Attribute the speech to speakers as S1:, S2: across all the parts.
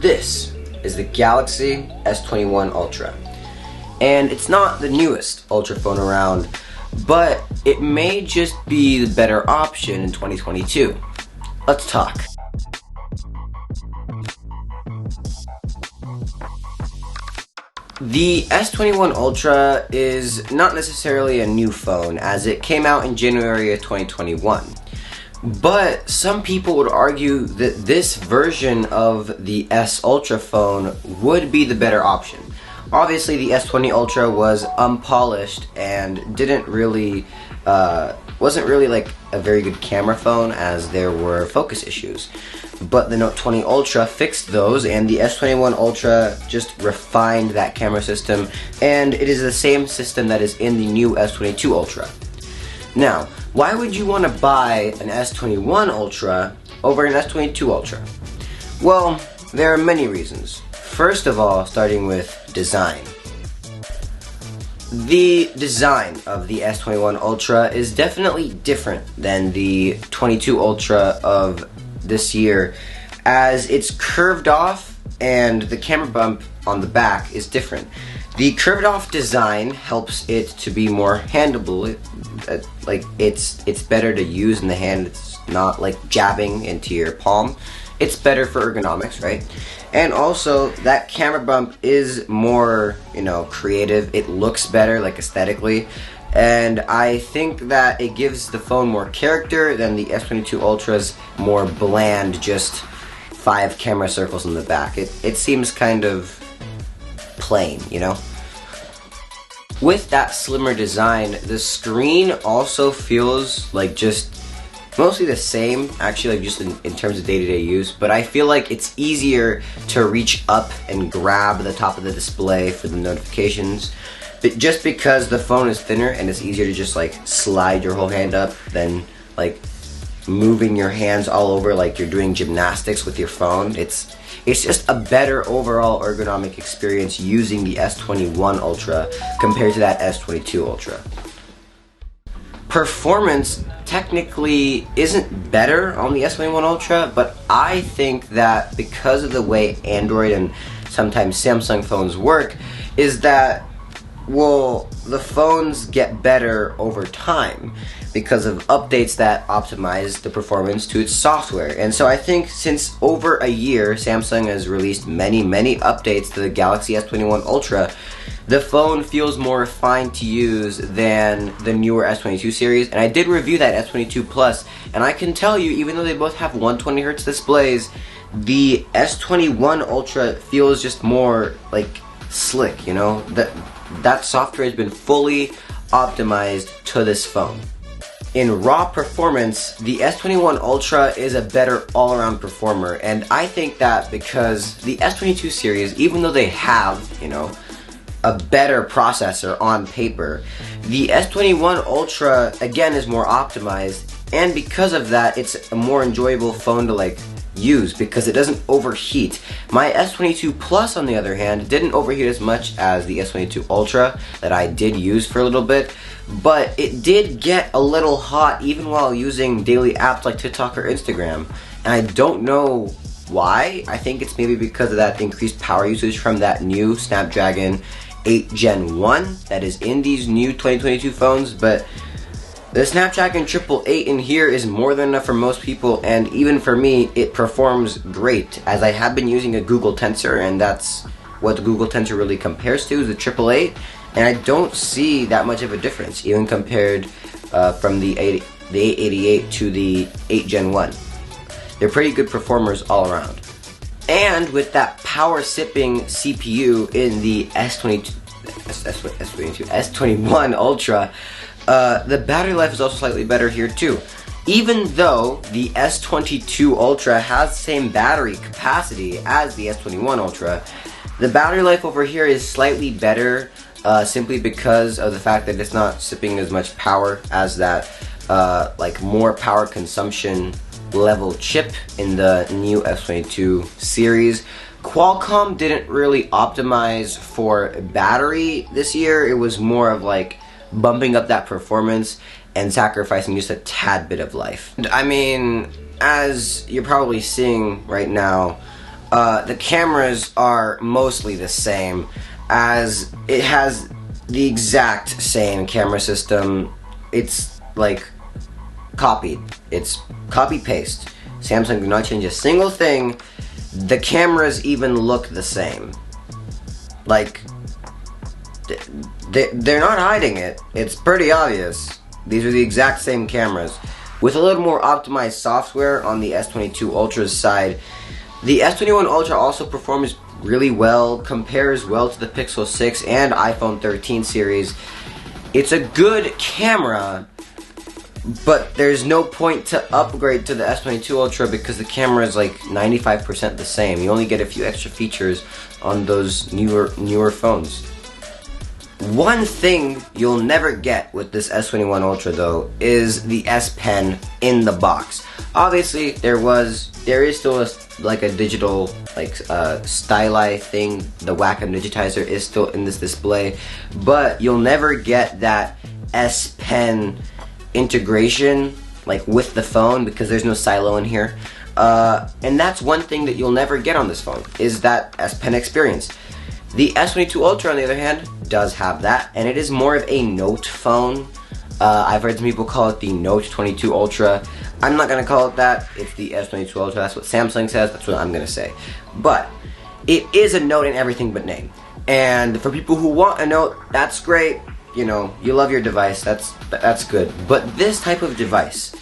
S1: This is the Galaxy S21 Ultra. And it's not the newest Ultra phone around, but it may just be the better option in 2022. Let's talk. The S21 Ultra is not necessarily a new phone, as it came out in January of 2021. But some people would argue that this version of the S Ultra phone would be the better option. Obviously, the S20 Ultra was unpolished and wasn't really like a very good camera phone, as there were focus issues. But the Note 20 Ultra fixed those, and the S21 Ultra just refined that camera system, and it is the same system that is in the new S22 Ultra. Now, why would you want to buy an S21 Ultra over an S22 Ultra? Well, there are many reasons. First of all, starting with design. The design of the S21 Ultra is definitely different than the 22 Ultra of this year, as it's curved off and the camera bump on the back is different. The curved off design helps it to be more handleable. It's better to use in the hand. It's not like jabbing into your palm. It's better for ergonomics, right? And also, that camera bump is more, creative. It looks better, like, aesthetically. And I think that it gives the phone more character than the S22 Ultra's more bland, just 5 camera circles in the back. It seems kind of plain, With that slimmer design, the screen also feels like just mostly the same, actually, like just in terms of day-to-day use, but I feel like it's easier to reach up and grab the top of the display for the notifications, but just because the phone is thinner and it's easier to just like slide your whole hand up than like moving your hands all over like you're doing gymnastics with your phone. It's just a better overall ergonomic experience using the S21 Ultra compared to that S22 Ultra. Performance technically isn't better on the S21 Ultra, but I think that because of the way Android and sometimes Samsung phones work, is that, well, the phones get better over time because of updates that optimize the performance to its software. And so I think since over a year, Samsung has released many updates to the Galaxy S21 Ultra, the phone feels more refined to use than the newer S22 series. And I did review that S22 Plus, and I can tell you, even though they both have 120Hz displays, the S21 Ultra feels just more like slick, that software has been fully optimized to this phone. In raw performance, the S21 Ultra is a better all-around performer, and I think that because the S22 series, even though they have, a better processor on paper, the S21 Ultra, again, is more optimized, and because of that, it's a more enjoyable phone to, use because it doesn't overheat. My S22 Plus, on the other hand, didn't overheat as much as the S22 Ultra that I did use for a little bit, but it did get a little hot even while using daily apps like TikTok or Instagram, and I don't know why. I think it's maybe because of that increased power usage from that new Snapdragon 8 Gen 1 that is in these new 2022 phones, but the Snapdragon 888 in here is more than enough for most people, and even for me, it performs great, as I have been using a Google Tensor, and that's what the Google Tensor really compares to, is the 888, and I don't see that much of a difference, even compared from the 888 to the 8 Gen 1. They're pretty good performers all around. And with that power-sipping CPU in the S21 Ultra, the battery life is also slightly better here too. Even though the S22 Ultra has the same battery capacity as the S21 Ultra, the battery life over here is slightly better simply because of the fact that it's not sipping as much power as that more power consumption level chip in the new S22 series. Qualcomm didn't really optimize for battery this year. It was more of bumping up that performance and sacrificing just a tad bit of life. I mean, as you're probably seeing right now, the cameras are mostly the same, as it has the exact same camera system. It's like copied. It's copy-paste. Samsung did not change a single thing. The cameras even look the same. Like, they're not hiding it. It's pretty obvious. These are the exact same cameras. With a little more optimized software on the S22 Ultra's side, the S21 Ultra also performs really well, compares well to the Pixel 6 and iPhone 13 series. It's a good camera, but there's no point to upgrade to the S22 Ultra because the camera is like 95% the same. You only get a few extra features on those newer phones. One thing you'll never get with this S21 Ultra though is the S Pen in the box. Obviously there is still a digital styli thing. The Wacom digitizer is still in this display, but you'll never get that S Pen integration like with the phone because there's no silo in here. And that's one thing that you'll never get on this phone, is that S Pen experience. The S22 Ultra, on the other hand, does have that, and it is more of a Note phone. I've heard some people call it the Note 22 Ultra. I'm not going to call it that. It's the S22 Ultra. That's what Samsung says. That's what I'm going to say. But it is a Note in everything but name. And for people who want a Note, that's great. You know, you love your device. That's good. But this type of device,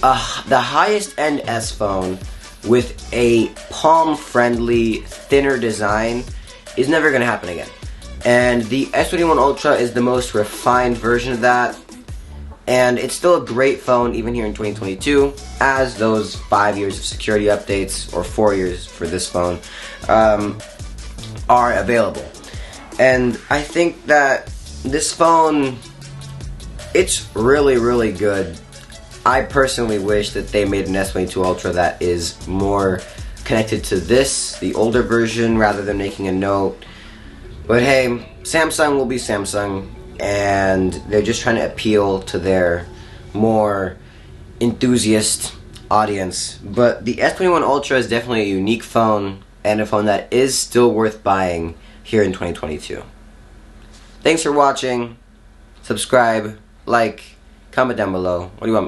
S1: the highest end S phone with a palm-friendly, thinner design is never going to happen again. And the S21 Ultra is the most refined version of that. And it's still a great phone even here in 2022, as those 5 years of security updates, or 4 years for this phone, are available. And I think that this phone, it's really, really good. I personally wish that they made an S22 Ultra that is more connected to this, the older version, rather than making a Note. But hey, Samsung will be Samsung, and they're just trying to appeal to their more enthusiast audience. But the S21 Ultra is definitely a unique phone, and a phone that is still worth buying here in 2022. Thanks for watching. Subscribe, like, comment down below. What do you want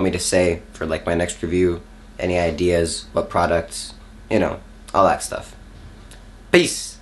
S1: me to say for like my next review? Any ideas? What products? You know, all that stuff. Peace.